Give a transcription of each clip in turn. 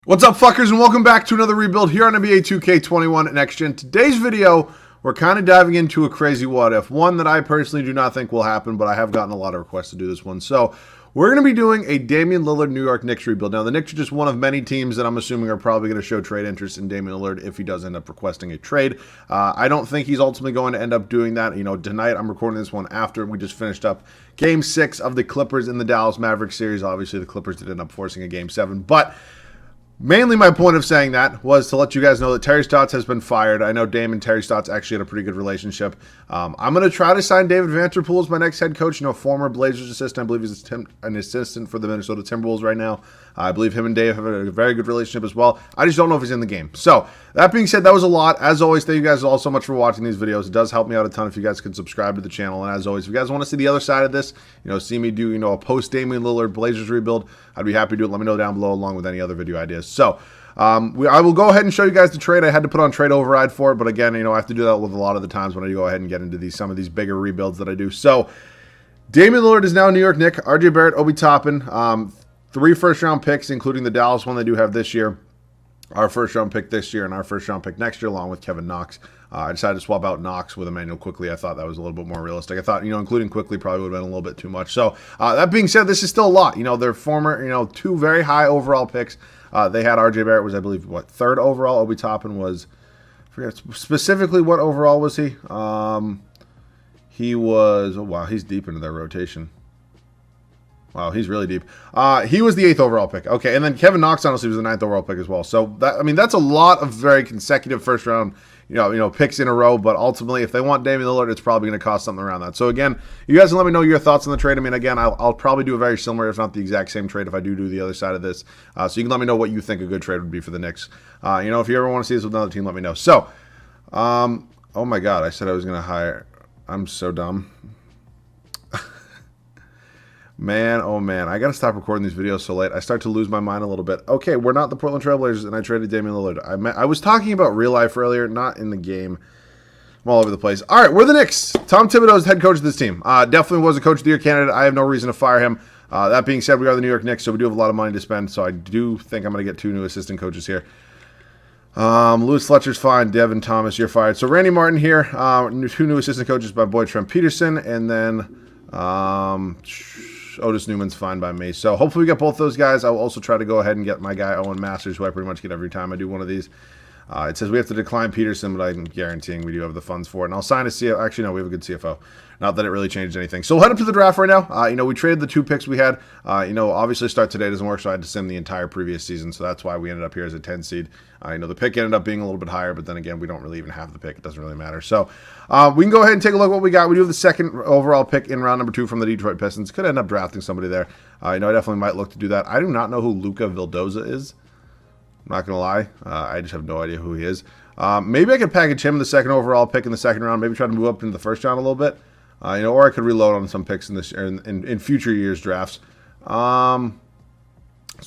What's up, fuckers, and welcome back to another rebuild here on NBA 2K21 Next Gen. Today's video, we're kind of diving into a crazy what if. One that I personally do not think will happen, but I have gotten a lot of requests to do this one. So we're going to be doing a Damian Lillard New York Knicks rebuild. Now, the Knicks are just one of many teams that I'm assuming are probably going to show trade interest in Damian Lillard if he does end up requesting a trade. I don't think he's ultimately going to end up doing that. You know, tonight I'm recording this one after we just finished up Game 6 of the Clippers in the Dallas Mavericks series. Obviously, the Clippers did end up forcing a Game 7, but mainly my point of saying that was to let you guys know that Terry Stotts has been fired. I know Dame and Terry Stotts actually had a pretty good relationship. I'm going to try to sign David Vanterpool as my next head coach. You know, former Blazers assistant. I believe he's an assistant for the Minnesota Timberwolves right now. I believe him and Dave have a very good relationship as well. I just don't know if he's in the game. So, that being said, that was a lot. As always, thank you guys all so much for watching these videos. It does help me out a ton if you guys can subscribe to the channel. And as always, if you guys want to see the other side of this, you know, see me do, a post-Damian Lillard Blazers rebuild, I'd be happy to do it. Let me know down below along with any other video ideas. So, I will go ahead and show you guys the trade. I had to put on trade override for it, but again, I have to do that with a lot of the times when I go ahead and get into some of these bigger rebuilds that I do. So, Damian Lillard is now a New York Knick. RJ Barrett, Obi Toppin, 3 first-round picks, including the Dallas one they do have this year. Our first-round pick this year and our first-round pick next year, along with Kevin Knox. I decided to swap out Knox with Emmanuel Quickly. I thought that was a little bit more realistic. I thought, including Quickly probably would have been a little bit too much. So, that being said, this is still a lot. They're former, 2 very high overall picks. They had RJ Barrett was, I believe, 3rd overall. Obi Toppin was, I forget specifically what overall was he. He was, oh wow, he's deep into their rotation. Wow, he's really deep. He was the 8th overall pick. Okay, and then Kevin Knox honestly was the 9th overall pick as well. So that's a lot of very consecutive first round, picks in a row. But ultimately, if they want Damian Lillard, it's probably going to cost something around that. So again, you guys can let me know your thoughts on the trade. Again, I'll probably do a very similar, if not the exact same trade, if I do the other side of this. So you can let me know what you think a good trade would be for the Knicks. If you ever want to see this with another team, let me know. So, oh my God, I said I was going to hire. I'm so dumb. Man, oh man, I gotta stop recording these videos so late. I start to lose my mind a little bit. Okay, we're not the Portland Trailblazers, and I traded Damian Lillard. I was talking about real life earlier, not in the game. I'm all over the place. All right, we're the Knicks. Tom Thibodeau is head coach of this team. Definitely was a coach of the year candidate. I have no reason to fire him. That being said, we are the New York Knicks, so we do have a lot of money to spend. So I do think I'm gonna get 2 new assistant coaches here. Louis Fletcher's fine. Devin Thomas, you're fired. So Randy Martin here. 2 new assistant coaches by boy Trent Peterson, and then Otis Newman's fine by me. So hopefully we get both those guys. I'll also try to go ahead and get my guy Owen Masters, who I pretty much get every time I do one of these. It says we have to decline Peterson, but I'm guaranteeing we do have the funds for it. And I'll sign a CFO. Actually, no, we have a good CFO. Not that it really changed anything. So we'll head up to the draft right now. We traded the 2 picks we had. Obviously start today doesn't work, so I had to sim the entire previous season. So that's why we ended up here as a 10 seed. The pick ended up being a little bit higher, but then again, we don't really even have the pick. It doesn't really matter. So we can go ahead and take a look at what we got. We do have the 2nd overall pick in round number 2 from the Detroit Pistons. Could end up drafting somebody there. I definitely might look to do that. I do not know who Luca Vildoza is. I'm not going to lie. I just have no idea who he is. Maybe I could package him the 2nd overall pick in the 2nd round. Maybe try to move up into the 1st round a little bit. Or I could reload on some picks in future years drafts. So I'm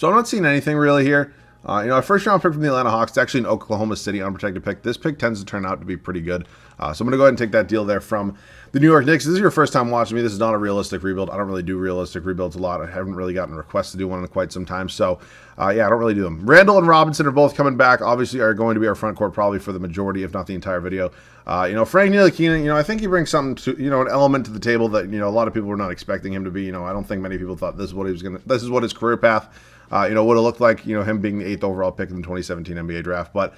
not seeing anything really here. Our 1st round pick from the Atlanta Hawks. It's actually an Oklahoma City unprotected pick. This pick tends to turn out to be pretty good. So I'm going to go ahead and take that deal there from the New York Knicks. If this is your first time watching me, this is not a realistic rebuild. I don't really do realistic rebuilds a lot. I haven't really gotten requests to do one in quite some time. So, I don't really do them. Randall and Robinson are both coming back. Obviously, are going to be our front court probably for the majority, if not the entire video. Frank Ntilikina, I think he brings something to, an element to the table that, a lot of people were not expecting him to be. I don't think many people thought this is what this is what his career path, would have looked like, him being the 8th overall pick in the 2017 NBA draft. But,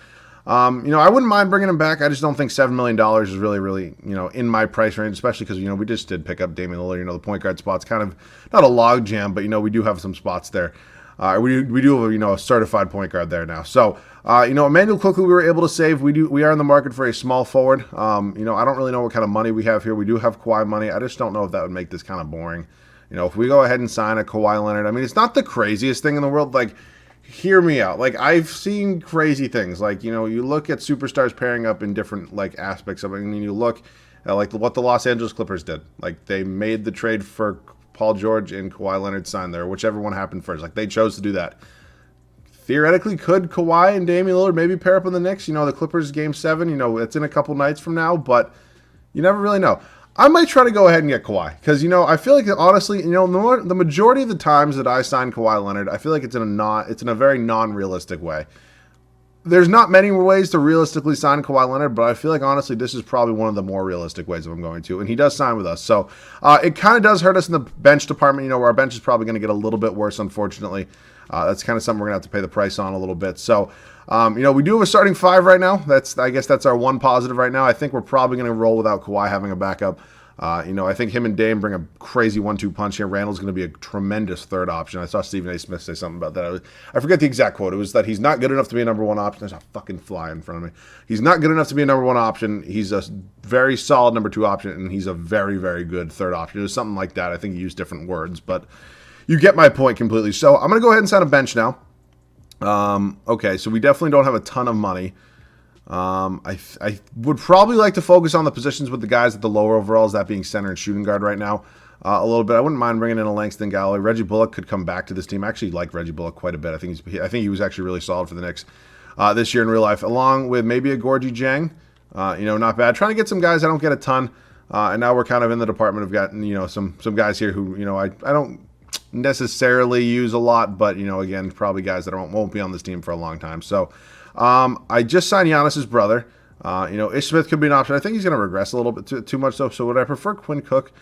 I wouldn't mind bringing him back. I just don't think $7 million is really, in my price range, especially because, we just did pick up Damian Lillard. The point guard spot's kind of not a log jam, but, we do have some spots there. We do have, a certified point guard there now. So, Emmanuel Quickly we were able to save. We are in the market for a small forward. I don't really know what kind of money we have here. We do have Kawhi money. I just don't know if that would make this kind of boring. If we go ahead and sign a Kawhi Leonard, it's not the craziest thing in the world. Like, hear me out. Like, I've seen crazy things. Like, you look at superstars pairing up in different, aspects of it. And you look at, what the Los Angeles Clippers did. Like, they made the trade for Paul George and Kawhi Leonard signed there, whichever one happened first. Like, they chose to do that. Theoretically, could Kawhi and Damian Lillard maybe pair up in the Knicks? The Clippers Game 7, it's in a couple nights from now, but you never really know. I might try to go ahead and get Kawhi because, you know, I feel like honestly, you know, the majority of the times that I sign Kawhi Leonard, I feel like it's in a very non-realistic way. There's not many ways to realistically sign Kawhi Leonard, but I feel like honestly this is probably one of the more realistic ways if I'm going to, and he does sign with us. So it kind of does hurt us in the bench department, you know, where our bench is probably going to get a little bit worse, unfortunately. That's kind of something we're going to have to pay the price on a little bit. So, you know, we do have a starting five right now. I guess that's our one positive right now. I think we're probably going to roll without Kawhi having a backup. You know, I think him and Dame bring a crazy 1-2 punch here. Randall's going to be a tremendous third option. I saw Stephen A. Smith say something about that. I forget the exact quote. It was that he's not good enough to be a number one option. There's a fucking fly in front of me. He's not good enough to be a number one option. He's a very solid number two option, and he's a very, very good third option. It was something like that. I think he used different words, but you get my point completely. So I'm going to go ahead and sign a bench now. Okay, so we definitely don't have a ton of money. I would probably like to focus on the positions with the guys at the lower overalls, that being center and shooting guard right now. A little bit. I wouldn't mind bringing in a Langston Galloway. Reggie Bullock could come back to this team. I actually like Reggie Bullock quite a bit. I think he was actually really solid for the Knicks this year in real life, along with maybe a Gorgie Jang. You know, not bad. Trying to get some guys. I don't get a ton, and now we're kind of in the department of getting, you know, some guys here who, you know, I don't necessarily use a lot, but, you know, again, probably guys that won't be on this team for a long time. So I just signed Giannis's brother. You know, Ish Smith could be an option. I think he's going to regress a little bit too much, though. So would I prefer Quinn Cook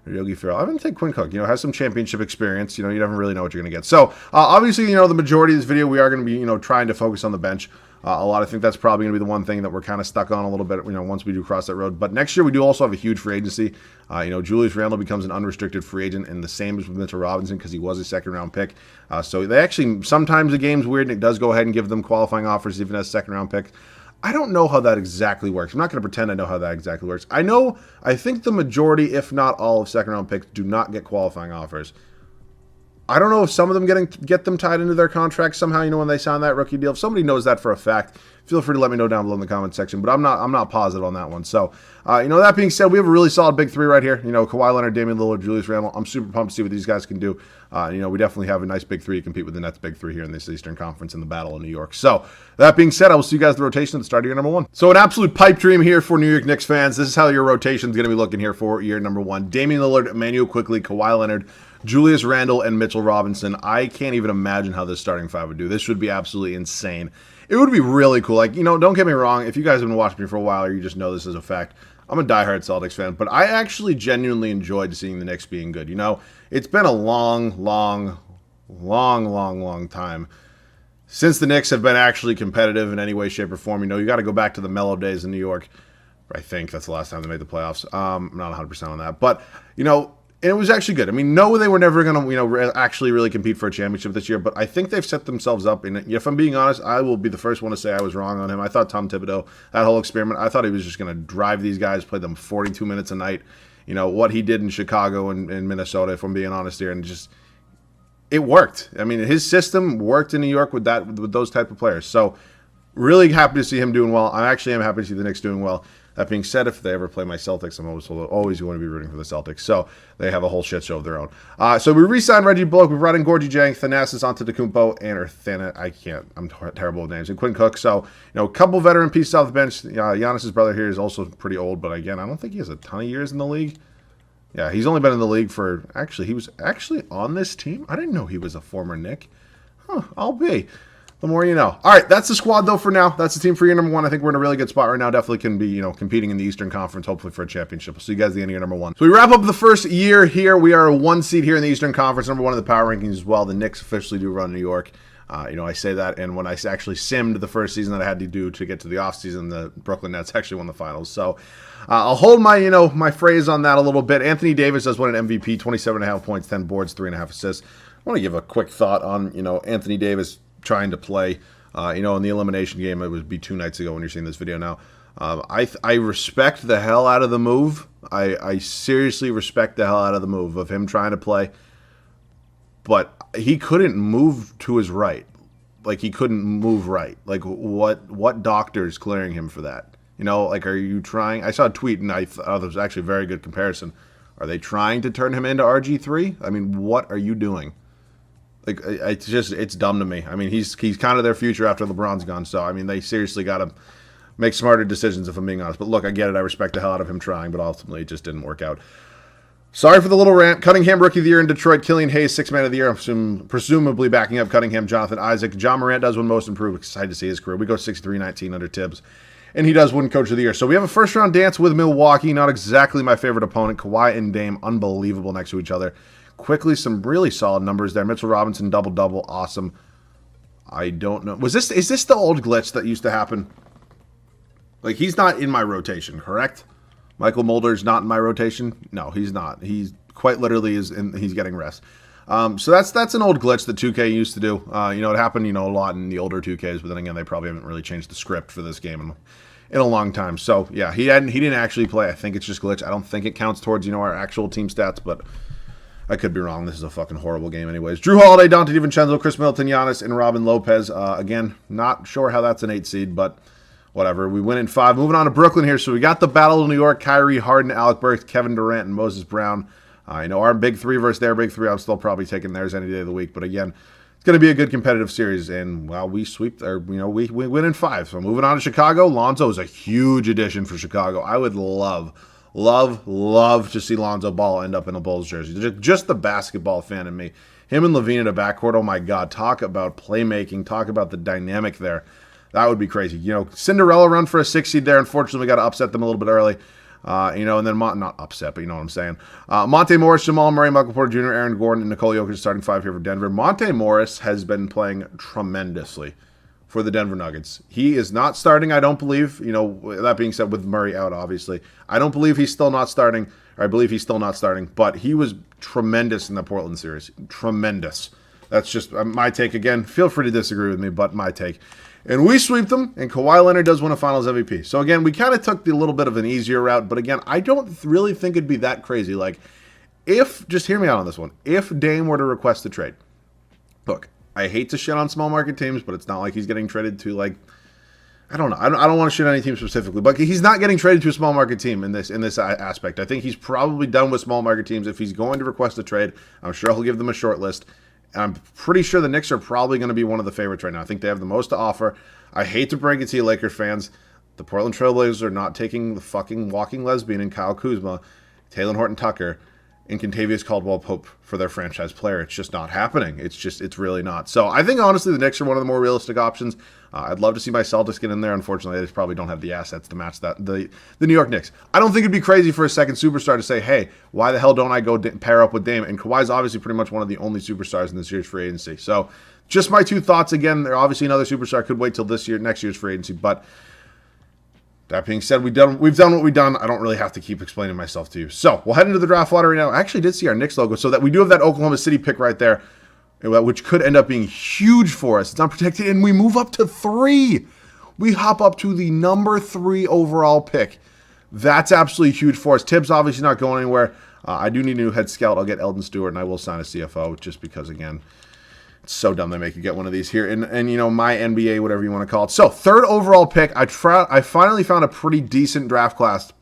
or Yogi Ferrell? I'm going to take Quinn Cook. You know, has some championship experience. You know, you never really know what you're going to get. So obviously, you know, the majority of this video, we are going to be, you know, trying to focus on the bench. A lot. I think that's probably going to be the one thing that we're kind of stuck on a little bit, you know, once we do cross that road. But next year, we do also have a huge free agency. You know, Julius Randle becomes an unrestricted free agent, and the same as with Mitchell Robinson because he was a second-round pick. So they actually, sometimes the game's weird, and it does go ahead and give them qualifying offers even as second-round pick. I don't know how that exactly works. I'm not going to pretend I know how that exactly works. I think the majority, if not all, of second-round picks do not get qualifying offers. I don't know if some of them get them tied into their contracts somehow, you know, when they sign that rookie deal. If somebody knows that for a fact, feel free to let me know down below in the comment section. But I'm not positive on that one. So, you know, that being said, we have a really solid big three right here. You know, Kawhi Leonard, Damian Lillard, Julius Randle. I'm super pumped to see what these guys can do. You know, we definitely have a nice big three to compete with the Nets' big three here in this Eastern Conference in the Battle of New York. So, that being said, I will see you guys at the rotation at the start of year number one. So, an absolute pipe dream here for New York Knicks fans. This is how your rotation is going to be looking here for year number one. Damian Lillard, Emmanuel Quickley, Kawhi Leonard, Julius Randle, and Mitchell Robinson. I can't even imagine how this starting five would do. This would be absolutely insane. It would be really cool. Like, you know, don't get me wrong. If you guys have been watching me for a while or you just know this as a fact, I'm a diehard Celtics fan, but I actually genuinely enjoyed seeing the Knicks being good. You know, it's been a long time since the Knicks have been actually competitive in any way, shape, or form. You know, you got to go back to the mellow days in New York. I think that's the last time they made the playoffs. I'm not 100% on that. But, you know, and it was actually good. I mean, no, they were never going to, you know, actually really compete for a championship this year, but I think they've set themselves up. And if I'm being honest, I will be the first one to say I was wrong on him. I thought Tom Thibodeau, that whole experiment, I thought he was just going to drive these guys, play them 42 minutes a night. You know, what he did in Chicago and Minnesota, if I'm being honest here, and just, it worked. I mean, his system worked in New York with those type of players. So, really happy to see him doing well. I actually am happy to see the Knicks doing well. That being said, if they ever play my Celtics, I'm always going to be rooting for the Celtics. So they have a whole shit show of their own. So we re-signed Reggie Bullock. We brought in Gorgie Jang, Thanasis Antetokounmpo, and I'm terrible with names, and Quinn Cook. So, you know, a couple veteran pieces off the bench. Giannis's brother here is also pretty old, but again, I don't think he has a ton of years in the league. Yeah, he's only been in the league for, he was actually on this team. I didn't know he was a former Knick. I'll be. The more you know. All right, that's the squad, though, for now. That's the team for year number one. I think we're in a really good spot right now. Definitely can be, you know, competing in the Eastern Conference, hopefully for a championship. We'll see you guys at the end of year number one. So we wrap up the first year here. We are a one seed here in the Eastern Conference, number one in the power rankings as well. The Knicks officially do run New York. You know, I say that, and when I actually simmed the first season that I had to do to get to the offseason, the Brooklyn Nets actually won the finals. So I'll hold my, you know, my phrase on that a little bit. Anthony Davis does win an MVP, 27.5 points, 10 boards, 3.5 assists. I want to give a quick thought on, you know, Anthony Davis trying to play. You know, in the elimination game, it would be 2 nights ago when you're seeing this video now. I respect the hell out of the move. I seriously respect the hell out of the move of him trying to play. But he couldn't move to his right. Like, he couldn't move right. Like, what doctor is clearing him for that? You know, like, are you trying? I saw a tweet, and I thought it was actually a very good comparison. Are they trying to turn him into RG3? I mean, what are you doing? Like, it's dumb to me. I mean, he's kind of their future after LeBron's gone. So, I mean, they seriously got to make smarter decisions, if I'm being honest. But look, I get it. I respect the hell out of him trying, but ultimately it just didn't work out. Sorry for the little rant. Cunningham, Rookie of the Year in Detroit. Killian Hayes, Sixth Man of the Year. Presumably backing up Cunningham, Jonathan Isaac. John Morant does win Most Improved. Excited to see his career. We go 63-19 under Tibbs. And he does win Coach of the Year. So we have a first-round dance with Milwaukee. Not exactly my favorite opponent. Kawhi and Dame, unbelievable next to each other. Quickly, some really solid numbers there. Mitchell Robinson, double-double. Awesome. I don't know. Is this the old glitch that used to happen? Like, he's not in my rotation, correct? Michael Mulder's not in my rotation. No, he's not. He's quite literally he's getting rest. So that's an old glitch that 2K used to do. It happened, a lot in the older 2Ks, but then again, they probably haven't really changed the script for this game in a long time. So yeah, he didn't actually play. I think it's just glitch. I don't think it counts towards, our actual team stats, but I could be wrong. This is a fucking horrible game anyways. Drew Holiday, Dante DiVincenzo, Chris Middleton, Giannis, and Robin Lopez. Again, not sure how that's an 8 seed, but whatever. We win in 5. Moving on to Brooklyn here. So we got the Battle of New York. Kyrie, Harden, Alec Burks, Kevin Durant, and Moses Brown. Our big 3 versus their big 3. I'm still probably taking theirs any day of the week. But again, it's going to be a good competitive series. And we sweep, we win in 5. So moving on to Chicago. Lonzo is a huge addition for Chicago. I would love to see Lonzo Ball end up in a Bulls jersey. Just the basketball fan in me. Him and LaVine in a backcourt. Oh my God. Talk about playmaking. Talk about the dynamic there. That would be crazy. Cinderella run for a 6 seed there. Unfortunately, we got to upset them a little bit early. And then not upset, but you know what I'm saying. Monte Morris, Jamal Murray, Michael Porter Jr., Aaron Gordon, and Nikola Jokic starting 5 here for Denver. Monte Morris has been playing tremendously for the Denver Nuggets. He is not starting, I don't believe. That being said, with Murray out, obviously. I don't believe he's still not starting, or I believe he's still not starting, but he was tremendous in the Portland series. Tremendous. That's just my take. Again, feel free to disagree with me, but my take. And we sweep them, and Kawhi Leonard does win a Finals MVP. So again, we kind of took the little bit of an easier route, but again, I don't really think it'd be that crazy. Like, just hear me out on this one. If Dame were to request a trade, look, I hate to shit on small market teams, but it's not like he's getting traded to, like, I don't know. I don't want to shit on any team specifically, but he's not getting traded to a small market team in this aspect. I think he's probably done with small market teams. If he's going to request a trade, I'm sure he'll give them a short list. And I'm pretty sure the Knicks are probably going to be one of the favorites right now. I think they have the most to offer. I hate to break it to you, Lakers fans. The Portland Trailblazers are not taking the fucking walking lesbian and Kyle Kuzma, Taylor Horton Tucker, and Kentavious Caldwell-Pope for their franchise player. It's just not happening. It's really not. So I think, honestly, the Knicks are one of the more realistic options. I'd love to see my Celtics get in there. Unfortunately, they just probably don't have the assets to match that. The New York Knicks. I don't think it'd be crazy for a second superstar to say, hey, why the hell don't I go pair up with Dame? And Kawhi's obviously pretty much one of the only superstars in this year's free agency. So just my 2 thoughts. Again, they're obviously another superstar. Could wait till next year's free agency. But that being said, we've done what we've done. I don't really have to keep explaining myself to you. So we'll head into the draft lottery now. I actually did see our Knicks logo, so that we do have that Oklahoma City pick right there, which could end up being huge for us. It's unprotected, and we move up to 3. We hop up to the number 3 overall pick. That's absolutely huge for us. Tibbs obviously not going anywhere. I do need a new head scout. I'll get Eldon Stewart, and I will sign a CFO just because, again, it's so dumb they make you get one of these here. And my NBA, whatever you want to call it. So, 3rd overall pick. I finally found a pretty decent draft class.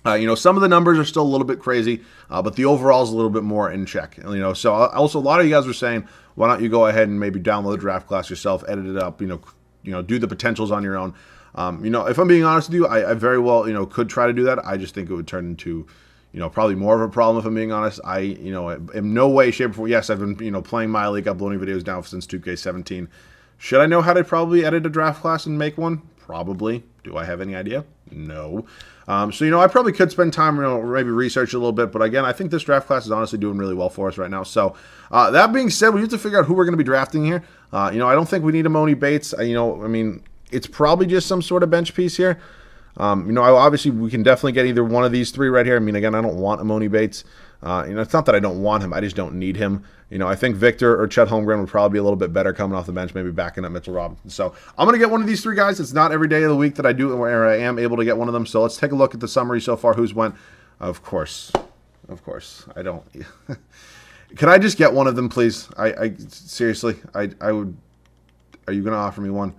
Some of the numbers are still a little bit crazy, but the overall is a little bit more in check. So also a lot of you guys were saying, why don't you go ahead and maybe download the draft class yourself, edit it up, do the potentials on your own. If I'm being honest with you, I very well, could try to do that. I just think it would turn into, probably more of a problem if I'm being honest. I in no way, shape, or form. Yes, I've been, playing my league, uploading videos down since 2K17. Should I know how to probably edit a draft class and make one? Probably. Do I have any idea? No. I probably could spend time, maybe research a little bit. But again, I think this draft class is honestly doing really well for us right now. So that being said, we have to figure out who we're going to be drafting here. I don't think we need a Moni Bates. It's probably just some sort of bench piece here. Obviously we can definitely get either one of these 3 right here. Again, I don't want a Moni Bates. It's not that I don't want him. I just don't need him. I think Victor or Chet Holmgren would probably be a little bit better coming off the bench, maybe backing up Mitchell Robinson. So I'm going to get one of these 3 guys. It's not every day of the week that I do where I am able to get one of them. So let's take a look at the summary so far. Who's went? Of course. I don't. Can I just get one of them, please? I seriously, I would. Are you going to offer me one?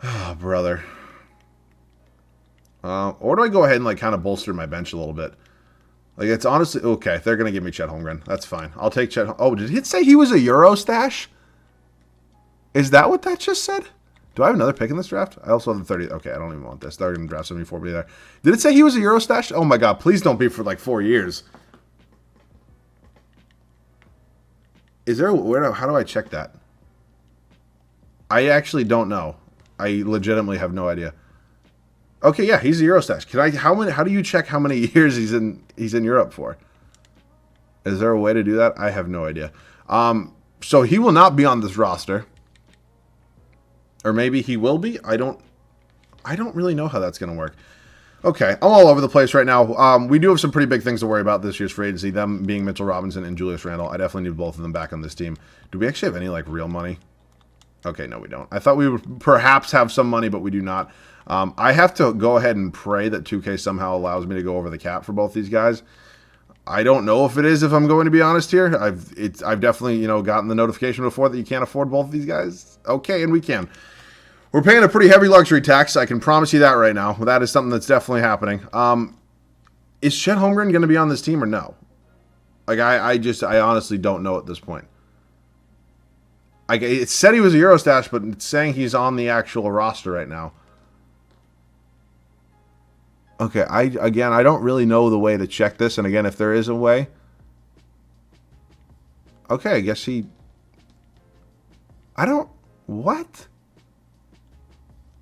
Oh, brother. Or do I go ahead and kind of bolster my bench a little bit? It's honestly, okay, they're going to give me Chet Holmgren. That's fine. I'll take Chet. Oh, did it say he was a Euro stash? Is that what that just said? Do I have another pick in this draft? I also have the 30th. Okay, I don't even want this. They're going to draft 74 me there. Did it say he was a Euro stash? Oh my god, please don't be for like 4 years. Is there how do I check that? I actually don't know. I legitimately have no idea. Okay, yeah, he's a Euro stash. How do you check how many years he's in Europe for? Is there a way to do that? I have no idea. So he will not be on this roster. Or maybe he will be. I don't really know how that's going to work. Okay, I'm all over the place right now. We do have some pretty big things to worry about this year's free agency, them being Mitchell Robinson and Julius Randle. I definitely need both of them back on this team. Do we actually have any, like, real money? Okay, no, we don't. I thought we would perhaps have some money, but we do not. I have to go ahead and pray that 2K somehow allows me to go over the cap for both these guys. I don't know if it is, if I'm going to be honest here. I've definitely, you know, gotten the notification before that you can't afford both of these guys. Okay, and we can. We're paying a pretty heavy luxury tax. I can promise you that right now. That is something that's definitely happening. Is Chet Holmgren going to be on this team or no? Like, I honestly don't know at this point. It said he was a Euro stash, but it's saying he's on the actual roster right now. Okay, I don't really know the way to check this. And again, if there is a way. Okay, I guess what?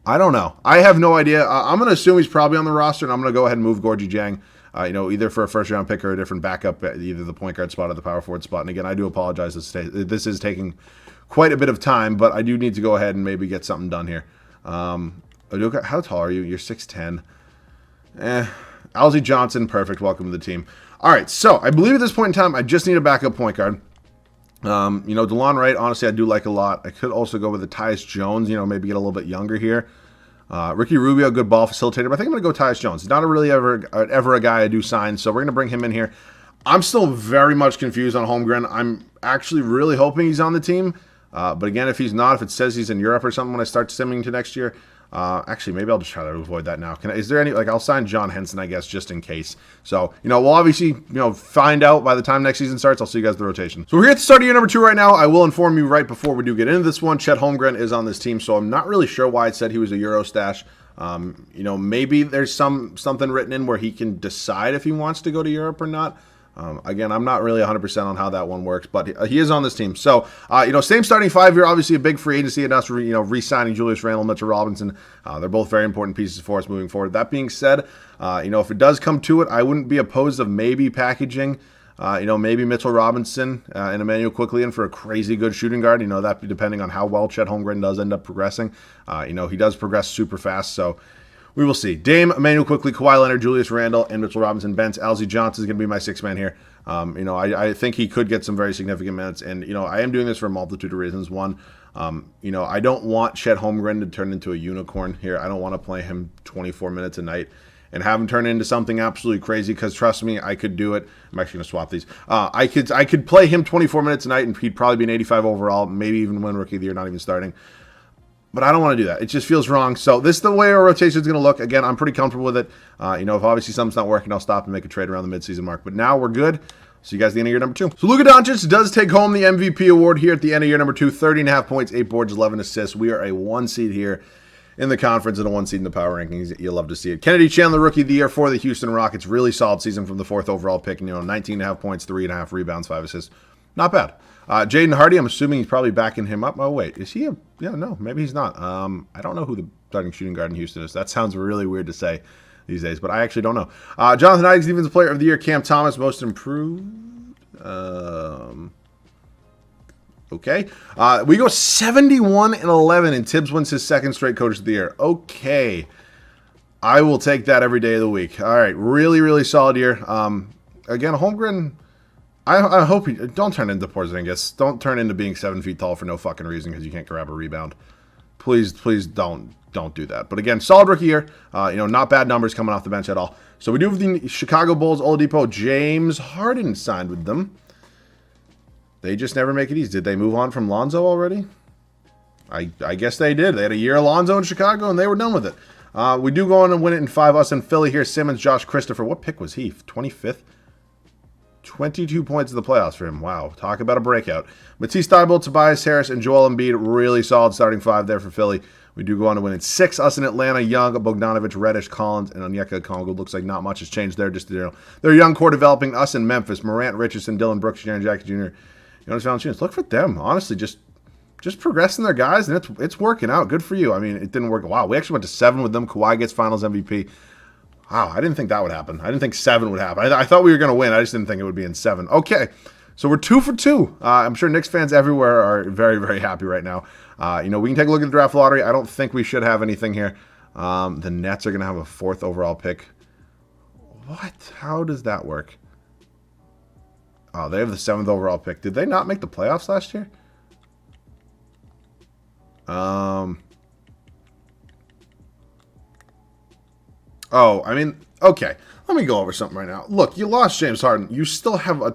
I don't know. I have no idea. I'm going to assume he's probably on the roster, and I'm going to go ahead and move Gorgie Jang, either for a first-round pick or a different backup at either the point guard spot or the power forward spot. And again, I do apologize. This is taking quite a bit of time, but I do need to go ahead and maybe get something done here. How tall are you? You're 6'10". Alzie Johnson, perfect. Welcome to the team. All right, so I believe at this point in time, I just need a backup point guard. DeLon Wright, honestly, I do like a lot. I could also go with a Tyus Jones, maybe get a little bit younger here. Ricky Rubio, good ball facilitator, but I think I'm going to go Tyus Jones. He's not ever a guy I do sign, so we're going to bring him in here. I'm still very much confused on Holmgren. I'm actually really hoping he's on the team. But again, if he's not, if it says he's in Europe or something when I start simming to next year, actually, maybe I'll just try to avoid that now. Is there any, I'll sign John Henson, I guess, just in case. So, we'll obviously, find out by the time next season starts. I'll see you guys at the rotation. So we're here at the start of year number 2 right now. I will inform you right before we do get into this one. Chet Holmgren is on this team, so I'm not really sure why it said he was a Euro stash. Maybe there's something written in where he can decide if he wants to go to Europe or not. Again, I'm not really 100% on how that one works, but he is on this team. So, same starting 5 here, obviously a big free agency, and us, re-signing Julius Randle, Mitchell Robinson. They're both very important pieces for us moving forward. That being said, if it does come to it, I wouldn't be opposed of maybe packaging, maybe Mitchell Robinson and Emmanuel quickly in for a crazy good shooting guard. That depending on how well Chet Holmgren does end up progressing. He does progress super fast, so we will see. Dame, Emmanuel Quickly, Kawhi Leonard, Julius Randle, and Mitchell Robinson bench. Alzie Johnson is going to be my 6th man here. I think he could get some very significant minutes. And, I am doing this for a multitude of reasons. One, I don't want Chet Holmgren to turn into a unicorn here. I don't want to play him 24 minutes a night and have him turn into something absolutely crazy, because trust me, I could do it. I'm actually going to swap these. I could play him 24 minutes a night, and he'd probably be an 85 overall, maybe even win Rookie of the Year, not even starting. But I don't want to do that. It just feels wrong. So this is the way our rotation is going to look. Again, I'm pretty comfortable with it. If obviously something's not working, I'll stop and make a trade around the midseason mark. But now we're good. See you guys at the end of year number 2. So Luka Doncic does take home the MVP award here at the end of year number 2. 30.5 points, 8 boards, 11 assists. We are a 1 seed here in the conference and a 1 seed in the power rankings. You'll love to see it. Kennedy Chandler, Rookie of the Year for the Houston Rockets. Really solid season from the 4th overall pick. 19.5 points, 3.5 rebounds, 5 assists. Not bad. Jaden Hardy, I'm assuming he's probably backing him up. Oh, wait. Is he no, maybe he's not. I don't know who the starting shooting guard in Houston is. That sounds really weird to say these days, but I actually don't know. Jonathan Isaac, Defensive Player of the Year. Cam Thomas, Most Improved. Okay. We go 71-11, and Tibbs wins his 2nd straight Coach of the Year. Okay. I will take that every day of the week. All right. Really, really solid year. Again, Holmgren, I hope he don't turn into Porzingis. Don't turn into being 7 feet tall for no fucking reason because you can't grab a rebound. Please don't do that. But again, solid rookie year. Not bad numbers coming off the bench at all. So we do have the Chicago Bulls, Oladipo, James Harden signed with them. They just never make it easy. Did they move on from Lonzo already? I guess they did. They had a year of Lonzo in Chicago, and they were done with it. We do go on and win it in 5. Us in Philly here. Simmons, Josh Christopher. What pick was he? 25th? 22 points in the playoffs for him. Wow, talk about a breakout. Matisse Thybulle, Tobias Harris, and Joel Embiid, really solid starting five there for Philly. We do go on to win in 6. Us in Atlanta, Young, Bogdanovich, Reddish, Collins, and Onyeka Okongwu. Looks like not much has changed there. Just their young core developing. Us in Memphis, Morant, Richardson, Dillon Brooks, Jaren Jackson Jr., Jonas Valanciunas. Look for them. Honestly, just progressing their guys, and it's working out. Good for you. I mean, it didn't work. Wow, we actually went to 7 with them. Kawhi gets Finals MVP. Wow, I didn't think that would happen. I didn't think 7 would happen. I thought we were going to win. I just didn't think it would be in 7. Okay, so we're 2 for 2. I'm sure Knicks fans everywhere are very, very happy right now. We can take a look at the draft lottery. I don't think we should have anything here. The Nets are going to have a 4th overall pick. What? How does that work? Oh, they have the 7th overall pick. Did they not make the playoffs last year? Oh, I mean, okay. Let me go over something right now. Look, you lost James Harden. You still have a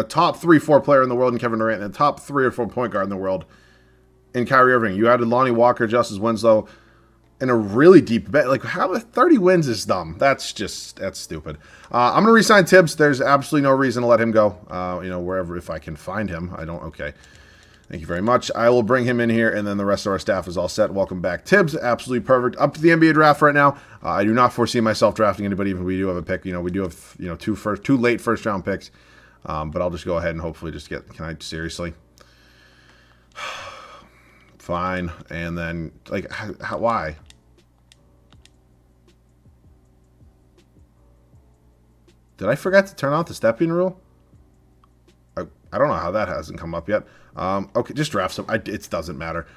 top 3-4 player in the world in Kevin Durant and a top 3 or 4 point guard in the world in Kyrie Irving. You added Lonnie Walker, Justice Winslow, in a really deep bet. Like, how 30 wins is dumb. That's stupid. I'm going to re-sign Tibbs. There's absolutely no reason to let him go. Wherever, if I can find him. Okay. Thank you very much. I will bring him in here, and then the rest of our staff is all set. Welcome back, Tibbs. Absolutely perfect. Up to the NBA draft right now. I do not foresee myself drafting anybody, even if we do have a pick. We do have 2 late first-round picks, but I'll just go ahead and hopefully just get. Can I seriously? Fine, and then why? Did I forget to turn off the stepping rule? I don't know how that hasn't come up yet. Okay, just draft some. It doesn't matter.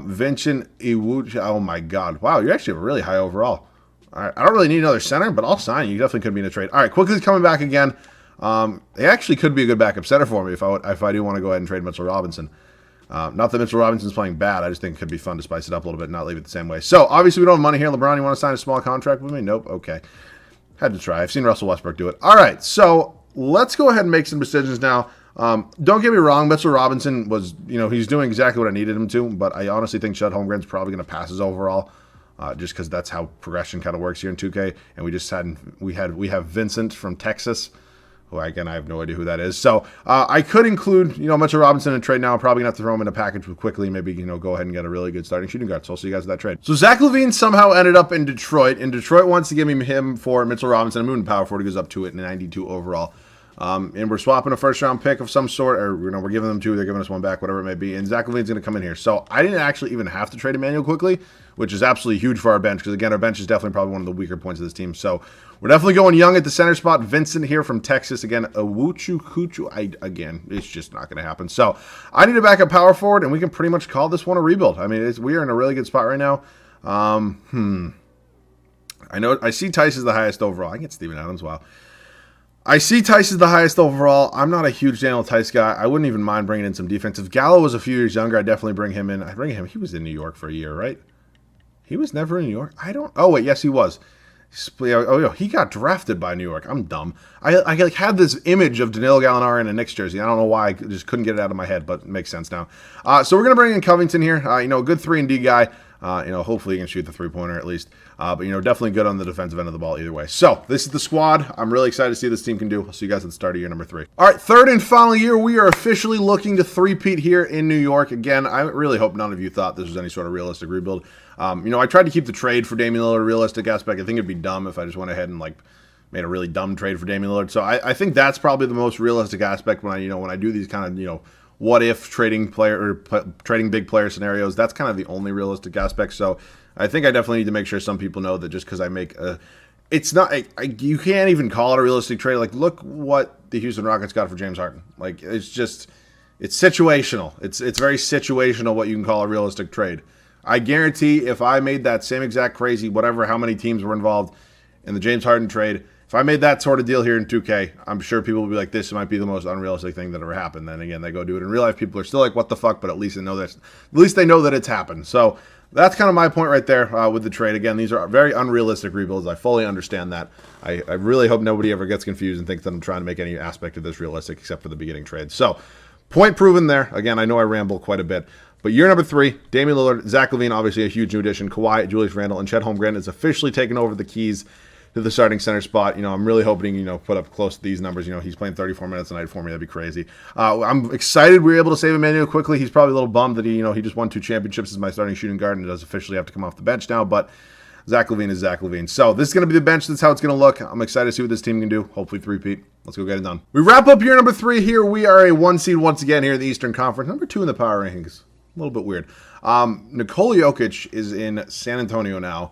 Vincent Iwuchi. Oh, my God. Wow, you actually have a really high overall. All right, I don't really need another center, but I'll sign you. You definitely could be in a trade. All right, Quickly's coming back again. He actually could be a good backup center for me if I do want to go ahead and trade Mitchell Robinson. Not that Mitchell Robinson's playing bad. I just think it could be fun to spice it up a little bit and not leave it the same way. So, obviously, we don't have money here. LeBron, you want to sign a small contract with me? Nope. Okay. Had to try. I've seen Russell Westbrook do it. All right, so let's go ahead and make some decisions now. Don't get me wrong, Mitchell Robinson was, he's doing exactly what I needed him to, but I honestly think Chet Holmgren's probably going to pass his overall, just because that's how progression kind of works here in 2K. And we have Vincent from Texas, who again I have no idea who that is. So I could include Mitchell Robinson in a trade now. I'm probably gonna have to throw him in a package quickly. Maybe go ahead and get a really good starting shooting guard. So I'll see you guys at that trade. So Zach LaVine somehow ended up in Detroit, and Detroit wants to give me him for Mitchell Robinson. I'm moving power forward. He goes up to it in 92 overall. And we're swapping a first-round pick of some sort, or we're giving them 2, they're giving us 1 back, whatever it may be. And Zach LaVine's going to come in here. So I didn't actually even have to trade Emmanuel quickly, which is absolutely huge for our bench, because again, our bench is definitely probably one of the weaker points of this team. So we're definitely going young at the center spot. Vincent here from Texas again. Again, it's just not going to happen. So I need a backup power forward, and we can pretty much call this one a rebuild. I mean, we are in a really good spot right now. I know I see Tice is the highest overall. I get Steven Adams. Wow. I see Tice is the highest overall. I'm not a huge Daniel Tice guy. I wouldn't even mind bringing in some defense. If Gallo was a few years younger, I'd definitely bring him in. I'd bring him. He was in New York for a year, right? He was never in New York. Oh, wait. Yes, he was. He got drafted by New York. I'm dumb. I had this image of Danilo Gallinari in a Knicks jersey. I don't know why. I just couldn't get it out of my head, but it makes sense now. So we're going to bring in Covington here. A good 3-and-D guy. Hopefully he can shoot the 3-pointer at least. But definitely good on the defensive end of the ball either way. So this is the squad. I'm really excited to see what this team can do. I'll see you guys at the start of year number 3. All right, 3rd and final year. We are officially looking to three-peat here in New York. Again, I really hope none of you thought this was any sort of realistic rebuild. I tried to keep the trade for Damian Lillard a realistic aspect. I think it'd be dumb if I just went ahead and made a really dumb trade for Damian Lillard. So I think that's probably the most realistic aspect when I do these kind of what if trading big player scenarios. That's kind of the only realistic aspect. So I think I definitely need to make sure some people know that just because I make it's not you can't even call it a realistic trade. Look what the Houston Rockets got for James Harden. It's situational. It's very situational what you can call a realistic trade. I guarantee if I made that same exact crazy whatever how many teams were involved in the James Harden trade, if I made that sort of deal here in 2K, I'm sure people will be like, this might be the most unrealistic thing that ever happened. Then again, they go do it in real life. People are still like, what the fuck? But at least they know that it's happened. So that's kind of my point right there with the trade. Again, these are very unrealistic rebuilds. I fully understand that. I really hope nobody ever gets confused and thinks that I'm trying to make any aspect of this realistic except for the beginning trade. So point proven there. Again, I know I ramble quite a bit. But year number 3, Damian Lillard, Zach LaVine, obviously a huge new addition. Kawhi, Julius Randle, and Chet Holmgren is officially taking over the keys to the starting center spot. I'm really hoping, put up close to these numbers. He's playing 34 minutes a night for me. That'd be crazy. I'm excited we were able to save Emmanuel quickly. He's probably a little bummed that he just won 2 championships as my starting shooting guard and does officially have to come off the bench now, but Zach LaVine is Zach LaVine. So this is going to be the bench. That's how it's going to look. I'm excited to see what this team can do. Hopefully 3-peat. Let's go get it done. We wrap up year number 3 here. We are a 1 seed once again here in the Eastern Conference. Number 2 in the power rankings. A little bit weird. Nikola Jokic is in San Antonio now.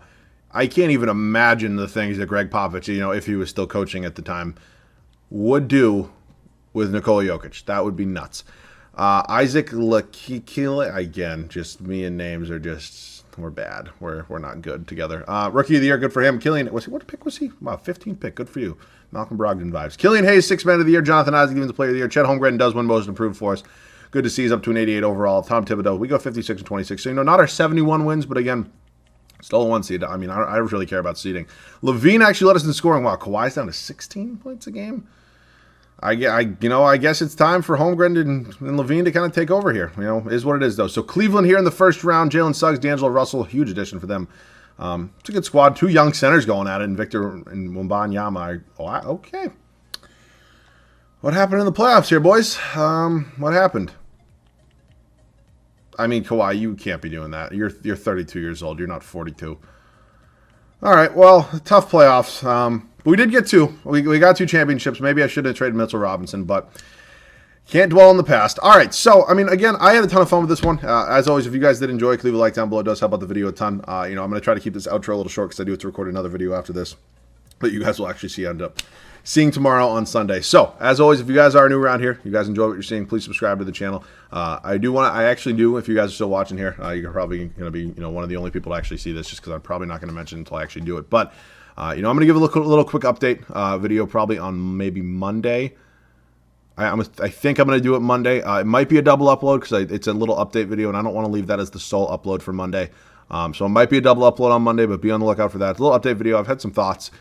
I can't even imagine the things that Greg Popovich, if he was still coaching at the time, would do with Nikola Jokic. That would be nuts. Isaac Lakikile, again, just me and names are just, we're bad. We're not good together. Rookie of the year, good for him. What pick was he? Wow, 15th pick, good for you. Malcolm Brogdon vibes. Killian Hayes, 6th man of the year. Jonathan Isaac, even the player of the year. Chet Holmgren does win most improved for us. Good to see he's up to an 88 overall. Tom Thibodeau, we go 56 and 26. So, not our 71 wins, but again, still a 1 seed. I mean, I don't really care about seeding. LaVine actually led us in scoring. Wow, Kawhi's down to 16 points a game. I guess it's time for Holmgren and LaVine to kind of take over here. Is what it is, though. So Cleveland here in the first round. Jalen Suggs, D'Angelo Russell, huge addition for them. It's a good squad. 2 young centers going at it, and Victor and Wembanyama. Okay. What happened in the playoffs here, boys? What happened? I mean, Kawhi, you can't be doing that. You're 32 years old. You're not 42. All right, well, tough playoffs. We did get 2. We got 2 championships. Maybe I should have traded Mitchell Robinson, but can't dwell on the past. All right, so, again, I had a ton of fun with this one. As always, if you guys did enjoy, leave a like down below. It does help out the video a ton. I'm going to try to keep this outro a little short because I do have to record another video after this that you guys will actually end up seeing tomorrow on Sunday. So, as always, if you guys are new around here, you guys enjoy what you're seeing, please subscribe to the channel. I actually do, if you guys are still watching here, you're probably going to be, one of the only people to actually see this, just because I'm probably not going to mention it until I actually do it. But, I'm going to give a little quick update video probably on maybe Monday. I think I'm going to do it Monday. It might be a double upload because it's a little update video, and I don't want to leave that as the sole upload for Monday. So it might be a double upload on Monday, but be on the lookout for that. It's a little update video. I've had some thoughts.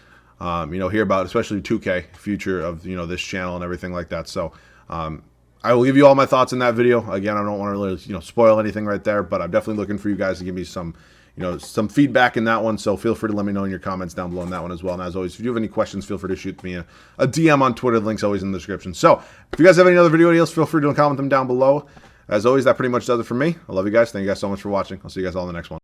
Hear about especially 2K, future of, this channel and everything like that. So, I will give you all my thoughts in that video. Again, I don't want to really, spoil anything right there, but I'm definitely looking for you guys to give me some, some feedback in that one. So feel free to let me know in your comments down below on that one as well. And as always, if you have any questions, feel free to shoot me a DM on Twitter. The link's always in the description. So if you guys have any other video ideas, feel free to comment them down below. As always, that pretty much does it for me. I love you guys. Thank you guys so much for watching. I'll see you guys all in the next one.